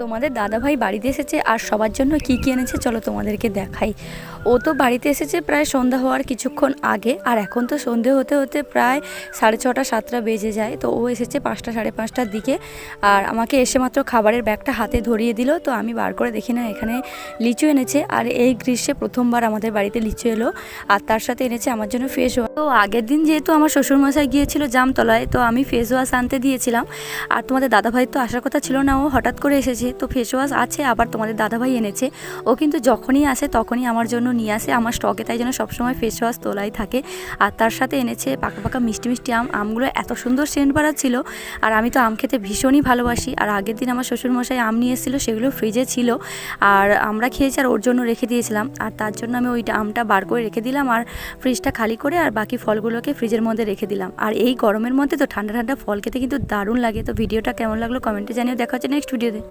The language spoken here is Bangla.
তোমাদের দাদাভাই বাড়িতে এসেছে আর সবার জন্য কি কি এনেছে চলো তোমাদেরকে দেখাই। ও তো বাড়িতে এসেছে প্রায় সন্ধ্যা হওয়ার কিছুক্ষণ আগে, আর এখন তো সন্ধে হতে হতে প্রায় 6:30 7টা বেজে যায়। তো ও এসেছে 5টা 5:30টার দিকে, আর আমাকে এসে মাত্র খাবারের ব্যাগটা হাতে ধরিয়ে দিল। তো আমি বার করে দেখি না এখানে লিচু এনেছে, আর এই গ্রীষ্মে প্রথমবার আমাদের বাড়িতে লিচু এলো। আর তার সাথে এনেছে আমার জন্য ফেস ওয়াশ। তো আগের দিন যেহেতু আমার শ্বশুরমশাই গিয়েছিল জামতলায়, তো আমি ফেস ওয়াশ আনতে দিয়েছিলাম। আর তোমাদের দাদাভাই তো আসার কথা ছিল না, ও হঠাৎ করে এসেছে। তো ফেস ওয়াশ আছে, আবার তোমাদের দাদাভাই এনেছে। ও কিন্তু যখনই আসে তখনই আমার জন্য নিয়ে আসে আমার স্টকে, তাই জন্য সবসময় ফেস ওয়াশ তোলাই থাকে। আর তার সাথে এনেছে পাকা পাকা মিষ্টি মিষ্টি আম। আমগুলো এত সুন্দর সেন্ট বাড়া ছিল, আর আমি তো আম খেতে ভীষণই ভালোবাসি। আর আগের দিন আমার শ্বশুরমশাই আম নিয়ে এসেছিলো, সেগুলো ফ্রিজে ছিল, আর আমরা খেয়েছি আর ওর জন্য রেখে দিয়েছিলাম। আর তার জন্য আমি ওইটা আমটা বার করে রেখে দিলাম, আর ফ্রিজটা খালি করে আর বাকি ফলগুলোকে ফ্রিজের মধ্যে রেখে দিলাম। আর এই গরমের মধ্যে তো ঠান্ডা ঠান্ডা ফল খেতে কিন্তু দারুণ লাগে। তো ভিডিওটা কেমন লাগলো কমেন্টে জানিও। দেখা হচ্ছে নেক্সট ভিডিওতে।